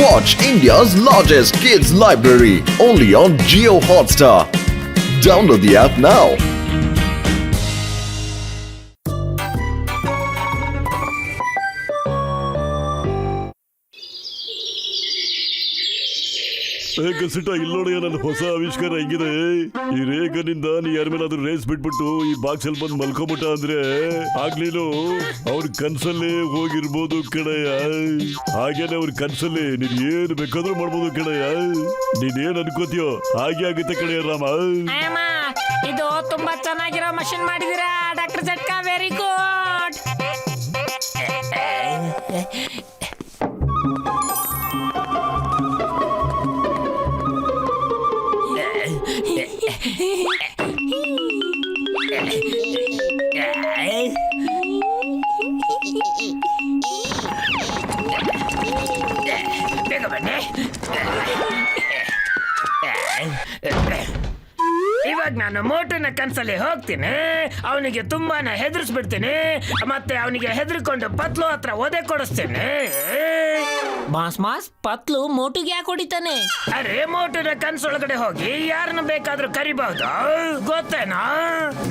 Watch India's largest kids library only on Jio Hotstar. Download the app now. ಕಸಿಟ ಇಲ್ಲೋಡಿಯ ನನ್ನ ಹೊಸ ಆವಿಷ್ಕಾರ ಹೆಂಗಿದೆ. ಈ ರೇಖನಿಂದ ನೀ ಯಾರ ಮೇಲಾದ್ರೂ ರೇಸ್ ಬಿಟ್ಬಿಟ್ಟು ಈ ಬಾಕ್ಸ್ ಅಲ್ಲಿ ಬಂದು ಮಲ್ಕೊಬಿಟ್ಟ ಅಂದ್ರೆ ಆಗ್ಲೀನು ಅವ್ರ ಕನ್ಸಲ್ಲೇ ಹೋಗಿರ್ಬೋದು ಕಣಯ್ಯ. ಹಾಗೇನೆ ಅವ್ರ ಕನ್ಸಲ್ಲಿ ನೀನ್ ಏನ್ ಬೇಕಾದ್ರೂ ಮಾಡ್ಬೋದು ಕಣಯ್ಯ. ನೀನ್ ಏನ್ ಅನ್ಕೋತೀಯೋ ಹಾಗೆ ಆಗುತ್ತೆ ಕಣಯ್ಯ ರಾಮ. ಇದು ತುಂಬಾ ಚೆನ್ನಾಗಿರೋ ಮಷಿನ್ ಮಾಡಿದೀರಾ ಡಾಕ್ಟರ್ ಜಟ್ಕಾ, ವೆರಿ ಗುಡ್. ಬೇಗ ಬನ್ನಿ. ಇವಾಗ ನಾನು ಮೋಟುನ ಕನ್ಸಲ್ಲಿ ಹೋಗ್ತೀನಿ, ಅವನಿಗೆ ತುಂಬಾನೇ ಹೆದರ್ಸ್ಬಿಡ್ತೀನಿ, ಮತ್ತೆ ಅವನಿಗೆ ಹೆದರ್ಕೊಂಡು ಪತ್ಲು ಹತ್ರ ಒದೆ ಕೊಡಿಸ್ತೀನಿ. ಮಾಸ್ ಪತ್ಲು ಮೋಟುಗೆ ಯಾಕೆ ಹೊಡಿತಾನೆ? ಅರೆ ಮೋಟುನ ಕನ್ಸೊಳಗಡೆ ಹೋಗಿ ಯಾರನ್ನ ಬೇಕಾದ್ರೂ ಕರಿಬಹುದು, ಗೊತ್ತೇನಾ?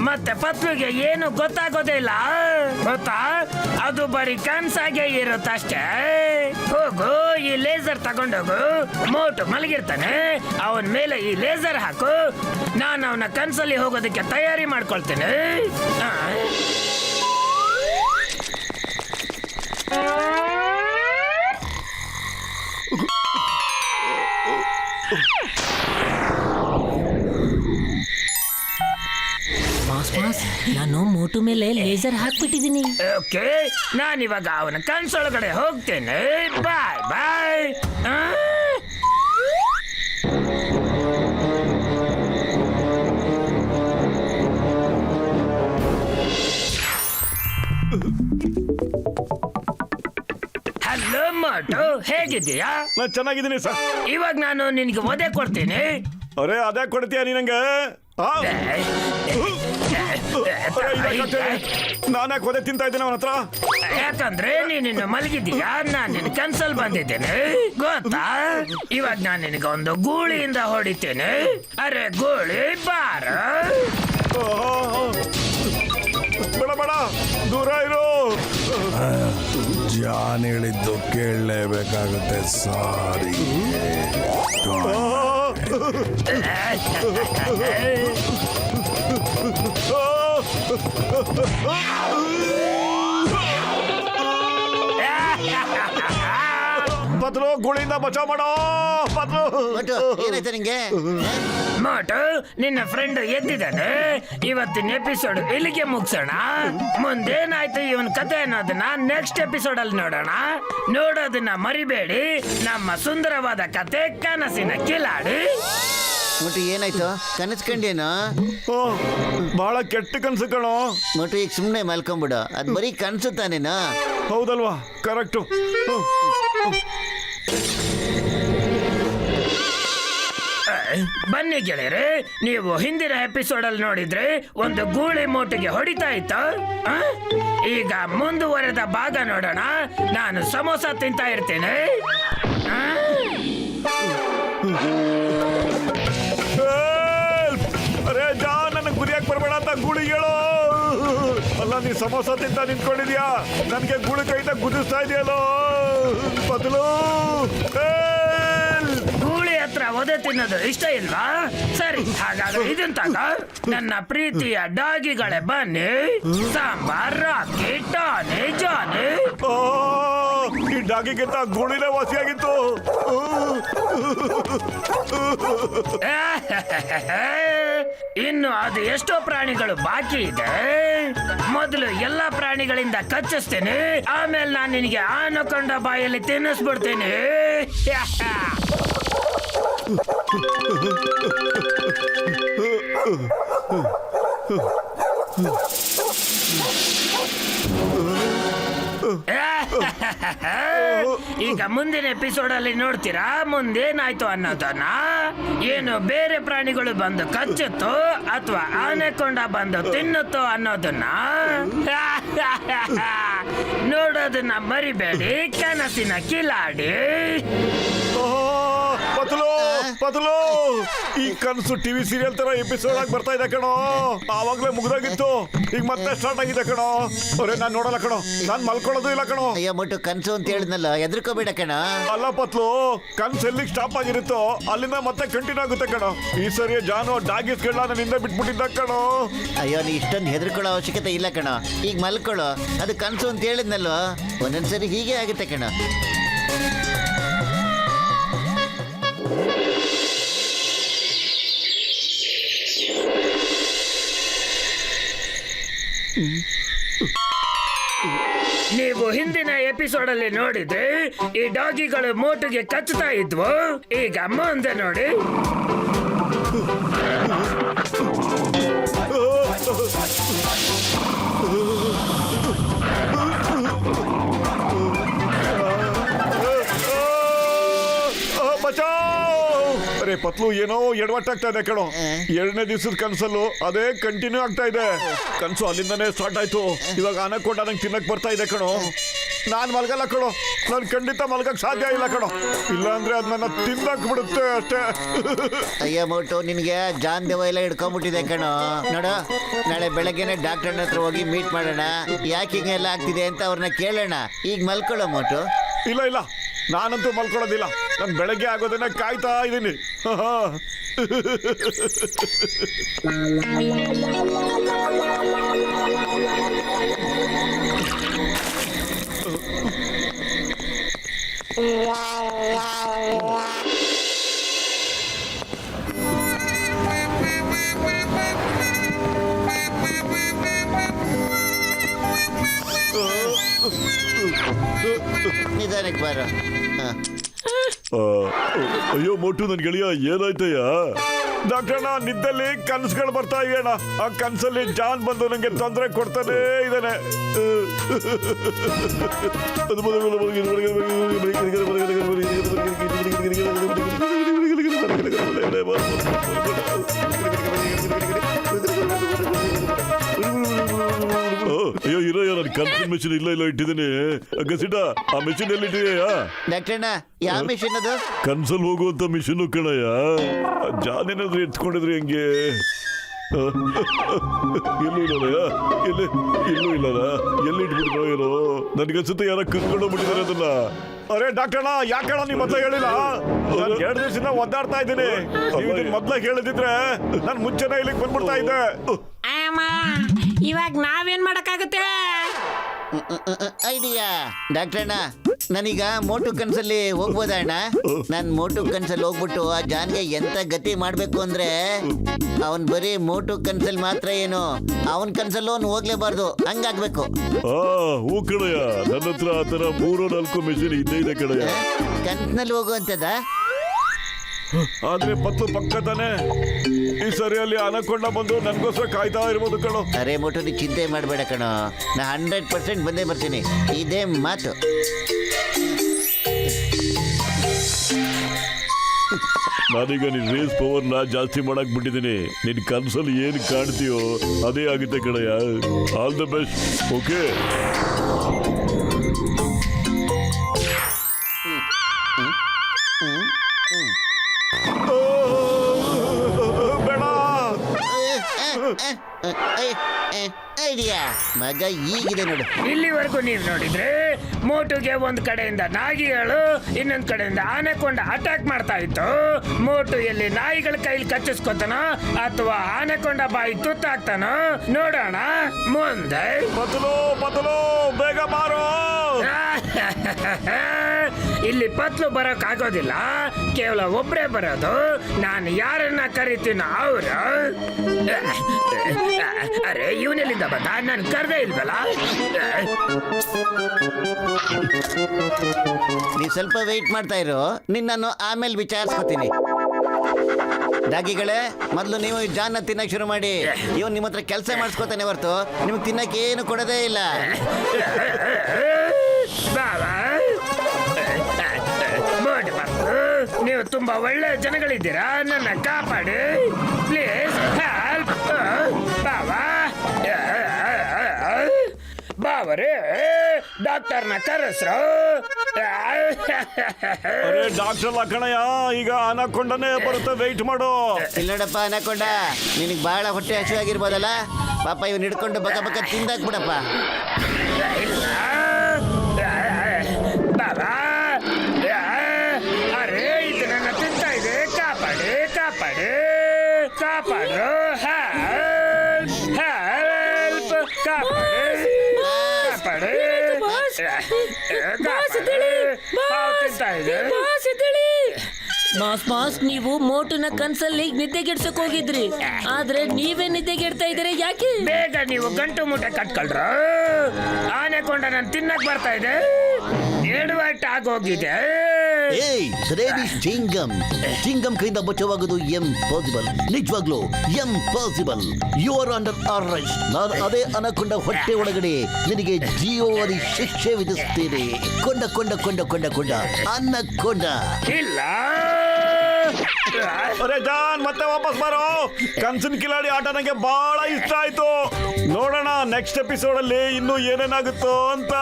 ಮತ್ತೆ ಪತ್ಲುಗೆ ಏನು ಗೊತ್ತಾಗೋದೇ ಇಲ್ಲ, ಗೊತ್ತಾ? ಅದು ಬರೀ ಕನ್ಸಾಗೆ ಇರುತ್ತಷ್ಟೇ. ಹೋಗು, ಈ ಲೇಸರ್ ತಗೊಂಡೋಗು. ಮೋಟು ಮಲಗಿರ್ತಾನೆ, ಅವನ ಮೇಲೆ ಈ ಲೇಸರ್ ಹಾಕು. ನಾನು ಅವನ ಕನ್ಸಲ್ಲಿ ಹೋಗೋದಕ್ಕೆ ತಯಾರಿ ಮಾಡ್ಕೊಳ್ತೇನೆ. ಮಾಸ್ ನಾನು ಮೋಟು ಮೇಲೆ ಲೇಸರ್ ಹಾಕ್ಬಿಟ್ಟಿದ್ದೀನಿ. ಓಕೆ, ನಾನಿವಾಗ ಅವನ ಕನ್ಸೊಳಗಡೆ ಹೋಗ್ತೇನೆ. ಬಾಯ್ ಬಾಯ್. ಹಲೋ ಮೋಟು, ಹೇಗಿದ್ದೀಯಾ? ನಾನ್ ಚೆನ್ನಾಗಿದ್ದೀನಿ ಸರ್. ಇವಾಗ ನಾನು ನಿನಗೆ ಒದೆ ಕೊಡ್ತೀನಿ. ಅರೆ ಅದೇ ಕೊಡ್ತೀಯ ನೀನಂಗೆ? ನಾನೇ ಕೊದೆ ತಿಂತಾ ಇದ್ದೇನೆ ಅವನ ಹತ್ರ. ಯಾಕಂದ್ರೆ ನೀನು ಮಲಗಿದ್ದೀಯಾ, ನಾನು ನಿನ್ನ ಕನ್ಸಲ್ ಬಂದಿದ್ದೇನೆ, ಗೊತ್ತಾ? ಇವಾಗ ನಾನು ನಿನಗೆ ಒಂದು ಗೂಳಿಯಿಂದ ಹೊಡಿತೇನೆ. ಅರೆ ಗೂಳಿ ಬಾರ. ಬೇಡ ಬೇಡ, ದೂರ ಇರು. ಜಾನ್ ಹೇಳಿದ್ದು ಕೇಳಲೇಬೇಕಾಗುತ್ತೆ. ಸಾರಿ. ಪತ್ಲು, ಗುಳಿಯಿಂದ ಬಚಾವ್ ಮಾಡೋ ಪತ್ಲು. ಏನಾಯ್ತು ನಿಂಗೆ? ಮೋಟು, ನಿನ್ನ ಫ್ರೆಂಡ್ ಎದ್ದಿದ್ದಾನೆ. ಇವತ್ತಿನ ಎಪಿಸೋಡ್ ಇಲ್ಲಿಗೆ ಮುಗಿಸೋಣ. ಮುಂದೇನಾಯ್ತು ಇವನ್ ಕತೆ ಅನ್ನೋದನ್ನ ನೆಕ್ಸ್ಟ್ ಎಪಿಸೋಡ್ ಅಲ್ಲಿ ನೋಡೋಣ. ನೋಡೋದನ್ನ ಮರಿಬೇಡಿ. ನಮ್ಮ ಸುಂದರವಾದ ಕತೆ ಕನಸಿನ ಕಿಲಾಡಿ. ಮೊಟ್ಟು ಏನಾಯ್ತು? ಕನಸ್ಕೊಂಡೇನು? ಬಹಳ ಕೆಟ್ಟ ಕನ್ಸು ಕಣೋ. ಮೊಟ್ಟು ಈಗ ಸುಮ್ಮನೆ ಮಲ್ಕೊಂಬಿಡು, ಅದು ಬರೀ ಕನಸು ತಾನೇನಾ? ಹೌದಲ್ವಾ? ಕರೆಕ್ಟು. ಬನ್ನಿ ಗೆಳೆಯರೆ, ನೀವು ಹಿಂದಿನ ಎಪಿಸೋಡ್ ಅಲ್ಲಿ ನೋಡಿದ್ರೆ ಒಂದು ಗೂಳಿ ಮೋಟಿಗೆ ಹೊಡಿತಾ ಇತ್ತು. ಈಗ ಮುಂದುವರೆದ ಭಾಗ ನೋಡೋಣ. ನಾನು ಸಮೋಸ ತಿಂತಾ ಇರ್ತೇನೆ. ಅರೆ ಜಾ, ನನ್ನ ಗುರಿಯಾಗಿ ಬರ್ಬೇಡ ಅಂತ ಗೂಳಿ ಹೇಳೋ. ಅಲ್ಲ, ನೀ ಸಮೋಸ ತಿಂತ ನಿಂತ್ಕೊಂಡಿದ್ಯಾ, ನನ್ಗೆ ಗೂಳಿ ಕೈತ ಗುದಿಸ್ತಾ ಇದೆಯಲ್ಲೋ ಬದಲು. ಗೂಳಿ ಹತ್ರ ಒದೆ ತಿನ್ನೋದು ಇಷ್ಟ ಇಲ್ವಾ? ಸರಿ, ಹಾಗಾದ್ರೆ ಇದನ್ ತಗ. ನನ್ನ ಪ್ರೀತಿಯ ಡಾಗಿಗಳೇ ಬನ್ನಿ. ಸಾಂಬಾರ್, ರಾಕಿ, ಟಾನಿ, ಜಾನಿ. ಈ ಡಾಗಿಗಿಂತ ಗೂಳಿನೇ ವಾಸಿಯಾಗಿತ್ತು. ಇನ್ನು ಅದು ಎಷ್ಟೋ ಪ್ರಾಣಿಗಳು ಬಾಕಿ ಇದೆ. ಮೊದಲು ಎಲ್ಲಾ ಪ್ರಾಣಿಗಳಿಂದ ಕಚ್ಚಿಸ್ತೇನೆ, ಆಮೇಲೆ ನಾನು ನಿನಗೆ ಆನಕೊಂಡ ಬಾಯಲ್ಲಿ ತಿನ್ನಿಸ್ಬಿಡ್ತೇನೆ. ಈಗ ಮುಂದಿನ ಎಪಿಸೋಡ್ ಅಲ್ಲಿ ನೋಡ್ತೀರಾ ಮುಂದೇನಾಯ್ತು ಅನ್ನೋದನ್ನ. ಏನು ಬೇರೆ ಪ್ರಾಣಿಗಳು ಬಂದು ಕಚ್ಚುತ್ತೋ ಅಥವಾ ಆನೆಕೊಂಡ ಬಂದು ತಿನ್ನುತ್ತೋ ಅನ್ನೋದನ್ನ ನೋಡೋದನ್ನ ಮರಿಬೇಡಿ, ಕನಸಿನ ಕಿಲಾಡಿ. ಪತಲು ಈ ಕನಸು ಟಿವಿ ಸೀರಿಯಲ್ ತರ ಎಪಿಸೋಡ್ ಆಗಿ ಬರ್ತಾ ಇದೆ ಕಣೋ. ಆವಾಗ್ಲೇ ಮುಗ್ದಾಗಿತ್ತು, ಈಗ ಮತ್ತೆ ಸ್ಟಾರ್ಟ್ ಆಗಿದೆ ಕಣೋ. ಅರೆ ನಾನ್ ನೋಡಲ್ಲ ಕಣೋ, ನಾನ್ ಮಲ್ಕೊಳ್ಳೋದು ಇಲ್ಲ ಕಣೋ. ಅಯ್ಯೋ ಮೊಟ್ಟು ಕನ್ಸು ಅಂತ ಹೇಳಿದ್ನಲ್ಲ, ಎದ್ರಕೋಬೇಡ ಕಣ. ಅಲ್ಲ ಪತ್ಲು, ಕನ್ಸು ಎಲ್ಲಿಗೆ ಸ್ಟಾಪ್ ಆಗಿರುತ್ತೋ ಅಲ್ಲಿಂದ ಮತ್ತೆ ಕಂಟಿನ್ಯೂ ಆಗುತ್ತೆ ಕಣೋ. ಈ ಸರಿ ಜಾನು ಡಾಗಿಸ್ಗಳನ್ನ ನನ್ನಿಂದ ಬಿಟ್ಬಿಟ್ಟಿದ್ದ ಕಣೋ. ಅಯ್ಯೋ ನೀ ಇಷ್ಟೊಂದು ಹೆದರ್ಕೊಳ್ಳೋ ಅವಶ್ಯಕತೆ ಇಲ್ಲ ಕಣ. ಈಗ ಮಲ್ಕೊಳ್ಳೋ, ಅದು ಕನ್ಸು ಅಂತ ಹೇಳಿದ್ನಲ್ವ, ಒಂದೊಂದ್ಸರಿ ಹೀಗೆ ಆಗುತ್ತೆ ಕಣ. ನೀವು ಹಿಂದಿನ ಎಪಿಸೋಡ್ ಅಲ್ಲಿ ನೋಡಿದ್ರೆ ಈ ಡಾಗಿಗಳು ಮೋಟುಗೆ ಕಚ್ಚುತ್ತಾ ಇದ್ವು. ಈಗ ಮುಂದೆ ನೋಡಿ. ಅರೆ ಪತ್ಲು, ಏನೋ ಎಡವಟ್ಟಾಗ್ತಾ ಇದೆ ಕಣೋ. 2ನೇ ದಿವಸದ ಕನ್ಸಲ್ಲು ಅದೇ ಕಂಟಿನ್ಯೂ ಆಗ್ತಾ ಇದೆ. ಕನ್ಸು ಅಲ್ಲಿಂದನೇ ಸ್ಟಾರ್ಟ್ ಆಯ್ತು. ಇವಾಗ ಅನಕೊಂಡ ನಂಗೆ ತಿನ್ನಕ್ ಬರ್ತಾ ಇದೆ ಕಣೋ. ನಾನ್ ಮಲ್ಗಲ್ಲ ಕಣೋ, ನಾನು ಖಂಡಿತ ಮಲ್ಗಕ್ ಸಾಧ್ಯ ಇಲ್ಲ ಕಣೋ. ಇಲ್ಲ ಅಂದ್ರೆ ಅದ್ ನನ್ನ ತಿನ್ನಕ್ ಬಿಡುತ್ತೆ ಅಷ್ಟೇ. ಅಯ್ಯ ಮೋಟು, ನಿನ್ಗೆ ಜಾನ್ ದೆವ್ವ ಎಲ್ಲ ಹಿಡ್ಕೊಂಡ್ಬಿಟ್ಟಿದೆ ಕಣೋ. ನೋಡು, ನಾಳೆ ಬೆಳಗ್ಗೆನೆ ಡಾಕ್ಟರ್ ಹತ್ರ ಹೋಗಿ ಮೀಟ್ ಮಾಡೋಣ. ಯಾಕೆ ಹಿಂಗೆಲ್ಲ ಆಗ್ತಿದೆ ಅಂತ ಅವ್ರನ್ನ ಕೇಳೋಣ. ಈಗ ಮಲ್ಕೊಳ್ಳೋ ಮೋಟು. ಇಲ್ಲ ಇಲ್ಲ, ನಾನಂತೂ ಮಲ್ಕೊಳ್ಳೋದಿಲ್ಲ. ನಾನು ಬೆಳಗ್ಗೆ ಆಗೋದನ್ನ ಕಾಯ್ತಾ ಇದ್ದೀನಿ. ನಿಧಾನಕ್ಕೆ ಬಾರೋ. ಅಯ್ಯೋ ಮೋಟು, ನನ್ ಗೆಳೆಯ ಏನಾಯ್ತಯ್ಯ? ಡಾಕ್ಟರ್, ನಿದ್ದಲ್ಲಿ ಕನ್ಸುಗಳು ಬರ್ತಾ ಇವೇಣ. ಆ ಕನ್ಸಲ್ಲಿ ಜಾನ್ ಬಂದು ನಂಗೆ ತೊಂದರೆ ಕೊಡ್ತಾನೆ ಇದ್ದಾನೆ. ಅಯ್ಯೋ ಇರೋಯ್ಯ, ನಾನು ಕನ್ಸಿನ ಮೆಷಿನ್ ಇಲ್ಲ ಇಟ್ಟಿದ್ದೀನಿ. ಗಸಿಟ, ಆ ಮೆಷಿನ್ ಎಲ್ಲಿ ಇಟ್ಟಿದೆಯಾ? ಡಾಕ್ಟರ್ನ ಯಾವ ಮಿಷನ್ ಅದು? ಕನ್ಸಲ್ ಹೋಗುವಂತ ಮಿಷಿನ್ ಕಣಯ್ಯ. ಜಾನೇನಾದ್ರೂ ಎತ್ಕೊಂಡಿದ್ರಿ ಹೆಂಗೆ? ಎಲ್ಲೂ ಇಲ್ಲಯ್ಯ, ಎಲ್ಲೂ ಇಲ್ಲದ. ಎಲ್ಲಿ ಇಟ್ಬಿಟ್ಟಿರೋ ಏನೋ. ನನ್ಗನ್ಸುತ್ತೆ ಯಾರ ಕರ್ಕೊಂಡು ಹೋಗ್ಬಿಟ್ಟಿದ್ದಾರೆ ಅದನ್ನ. ಅರೆ ಡಾಕ್ಟರ್ನ, ಯಾಕಣ ನೀವ್ ಮೊದ್ಲ ಹೇಳಿಲ್ಲ? ನಾನು 2 ದಿವಸದಿಂದ ಒದ್ದಾಡ್ತಾ ಇದ್ದೀನಿ. ಮೊದ್ಲ ಹೇಳಿದಿದ್ರೆ ನಾನು ಮುಂಚೆನೆ ಇಲ್ಲಿಗೆ ಬಂದ್ಬಿಡ್ತಾ ಇದ್ದೆ. ಇವಾಗ ನಾವೇನ್ ಮಾಡಕ್ಕಾಗುತ್ತೆ? ಐಡಿಯಾ. ಡಾಕ್ಟರ್ನ, ನಾನೀಗ ಮೋಟು ಕನ್ಸಲ್ಲಿ ಹೋಗ್ಬೋದಾ ಅಣ್ಣ? ನಾನು ಮೋಟು ಕನ್ಸಲ್ಲಿ ಹೋಗ್ಬಿಟ್ಟು ಆ ಜಾನ್ಗೆ ಎಂತ ಗತಿ ಮಾಡ್ಬೇಕು ಅಂದ್ರೆ, ಅವನ್ ಬರೀ ಮೋಟು ಕನ್ಸಲ್ಲಿ ಮಾತ್ರ ಏನು, ಅವನ್ ಕನ್ಸಲ್ಲೂ ಅವ್ನು ಹೋಗ್ಲೇಬಾರ್ದು, ಹಂಗಾಗ್ಬೇಕು. ಹೂ ಕಣಯ್ಯ, ನನ್ನ ಹತ್ರ ಆ ತರ 3-4 ಮೆಷಿನ್ ಇದ್ದೇ ಇದೆ ಕಣಯ್ಯ. ಕನ್ಸ್ನಲ್ಲಿ ಹೋಗುವಂತದ? ಆದ್ರೆ ಪತ್ಲು ಪಕ್ಕ ತಾನೆ. ಈ ಸರಿಯಲ್ಲಿ ಅನಕೊಂಡ ಬಂದು ನನ್ಗೋಸ್ಕರ ಕಾಯ್ತಾ ಇರ್ಬೋದು ಕಣೋ. ಅರೆ ಮೋಟು, ನೀ ಚಿಂತೆ ಮಾಡಬೇಡ ಕಣೋ, ನಾ 100% ಬಂದೇ ಬರ್ತೀನಿ, ಇದೇ ಮಾತು. ನಾನೀಗ ನಿನ್ ರೇಸ್ ಪವರ್ ನ ಜಾಸ್ತಿ ಮಾಡಕ್ ಬಿಟ್ಟಿದ್ದೀನಿ. ನಿನ್ ಕನ್ಸಲ್ಲಿ ಏನ್ ಕಾಣ್ತೀಯೋ ಅದೇ ಆಗುತ್ತೆ ಕಣಯ್ಯ. All the best. Okay. Idea ಮಗ ಈಗಿದೆ ನೋಡು. ಇಲ್ಲಿವರೆಗೂ ನೀವು ನೋಡಿದ್ರೆ ಮೋಟುಗೆ ಒಂದ್ ಕಡೆಯಿಂದ ನಾಯಿಗಳು, ಇನ್ನೊಂದ್ ಕಡೆಯಿಂದ ಆನೆಕೊಂಡ ಅಟ್ಯಾಕ್ ಮಾಡ್ತಾ ಇತ್ತು. ಮೋಟು ಎಲ್ಲಿ ನಾಯಿಗಳ ಕೈಲಿ ಕಚ್ಚಿಸ್ಕೊತಾನೋ ಅಥವಾ ಆನೆಕೊಂಡ ಬಾಯಿ ತುತ್ತಾಗ್ತಾನೋ ನೋಡೋಣ ಮುಂದೆ. ಪತಲು ಬೇಗ ಬಾರೋ. ಇಲ್ಲಿ ಪತ್ಲು ಬರೋಕ್ ಆಗೋದಿಲ್ಲ, ಕೇವಲ ಒಬ್ರೇ ಬರೋದು. ನಾನು ಯಾರನ್ನ ಕರಿತೀನೋ ಅವರು. ಅರೆ ಇವನೆಲ್ಲಿಂದ ಬಂದ? ನಾನು ಕರ್ದೇ ಇಲ್ವಲ್ಲ. ನೀ ಸ್ವಲ್ಪ ವೆಯ್ಟ್ ಮಾಡ್ತಾ ಇರು, ನಿನ್ನನ್ನು ಆಮೇಲೆ ವಿಚಾರಿಸ್ಕೊತೀನಿ. ಡಾಗಿಗಳೇ, ಮೊದಲು ನೀವು ಜಾನ್ನ ತಿನ್ನಕ್ ಶುರು ಮಾಡಿ. ಇವನು ನಿಮ್ಮ ಹತ್ರ ಕೆಲಸ ಮಾಡಿಸ್ಕೊತಾನೆ ಹೊರತು ನಿಮ್ಗೆ ತಿನ್ನಕ್ಕೆ ಏನು ಕೊಡೋದೇ ಇಲ್ಲ. ನೀವು ತುಂಬಾ ಒಳ್ಳೆ ಜನಗಳಿದ್ದೀರಾ, ನನ್ನ ಕಾಪಾಡಿ ಪ್ಲೀಸ್. ಹೆಲ್ಪ್ ಬಾಬಾ. ಬಾವರೇ ಡಾಕ್ಟರ್ನ ಕರೆಸ್ರು. ಅರೆ ಡಾಕ್ಟರ್ ಲಕ್ಕಣಯ್ಯ, ಈಗ ಅನಕೊಂಡನೇ ಬರುತ್ತೆ, ವೆಯ್ಟ್ ಮಾಡು. ಇಲ್ಲ ನೋಡಪ್ಪ ಅನಕೊಂಡ, ನಿನಗೆ ಬಹಳ ಹೊಟ್ಟೆ ಹಸಿವಾಗಿರ್ಬೋದಲ್ಲ, ಪಾಪ ಇವನ್ ಹಿಡ್ಕೊಂಡು ಬಕ ಬಕ ತಿಂದಾಕ್ಬಿಡಪ್ಪ. ಇಲ್ಲ ಬಾಬಾ, ಅರೆ ಇದು ನನ್ನ ತಿಂತ ಇದೆ, ಕಾಪಾಡಿ ಕಾಪಾಡಿ ಕಾಪಾಡು, ಹೆಲ್ಪ್ ಹೆಲ್ಪ್, ಕಾಪಾಡಿ ಕಾಪಾಡಿ ತಿಂತ ಇದೆ. ಬಾಸ್ ನೀವು ಮೋಟುನ ಕನ್ಸಲ್ಲಿ ನಿದ್ದೆಗೆಡ್ಸಕ್ ಹೋಗಿದ್ರಿ, ಆದ್ರೆ ನೀವೇ ನಿದ್ದೆಗೆಡ್ತಾ ಇದ್ದೀರಾ, ಯಾಕೆ? ಬೇಗ ನೀವು ಗಂಟು ಮೂಟೆ ಕಟ್ಕೊಳ್ರು. ಆನೆಕೊಂಡ ನಾನು ತಿನ್ನಕ್ ಬರ್ತಾ ಇದೆ, ಎಡವಟ್ ಆಗೋಗಿದೆ. ಏಯ್ ರೇಡಿಶ್ ಚಿಂಗಮ್, ಚಿಂಗಮ್ ಕೈಯಿಂದ ಬಚಾವಾಗೋದು ಎಂಪಾಸಿಬಲ್, ನಿಜವಾಗ್ಲೂ impossible. You are under arrest. ನಾನು ಅದೇ ಅನಕೊಂಡ ಹೊಟ್ಟೆ ಒಳಗಡೆ ನಿನಗೆ ಜೀವಾವಧಿ ಶಿಕ್ಷೆ ವಿಧಿಸ್ತೇನೆ. ಕೊಂಡ ಕೊಂಡ ಕೊಂಡ ಕೊಂಡ ಕೊಂಡ ಅನ್ನಕೊಂಡ. ಇಲ್ಲ ಅರೆ ಜಾನ್, ಮತ್ತೆ ವಾಪಸ್ ಬರೋ. ಕನ್ಸಿನ ಕಿಲಾಡಿ ಆಟ ನಂಗೆ ಬಹಳ ಇಷ್ಟ ಆಯ್ತು. ನೋಡೋಣ ನೆಕ್ಸ್ಟ್ ಎಪಿಸೋಡ್ ಅಲ್ಲಿ ಇನ್ನು ಏನೇನಾಗುತ್ತೋ ಅಂತ.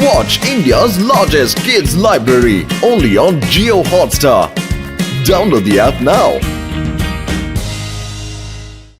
Watch India's largest kids library only on Geo Hotstar. Download the app now.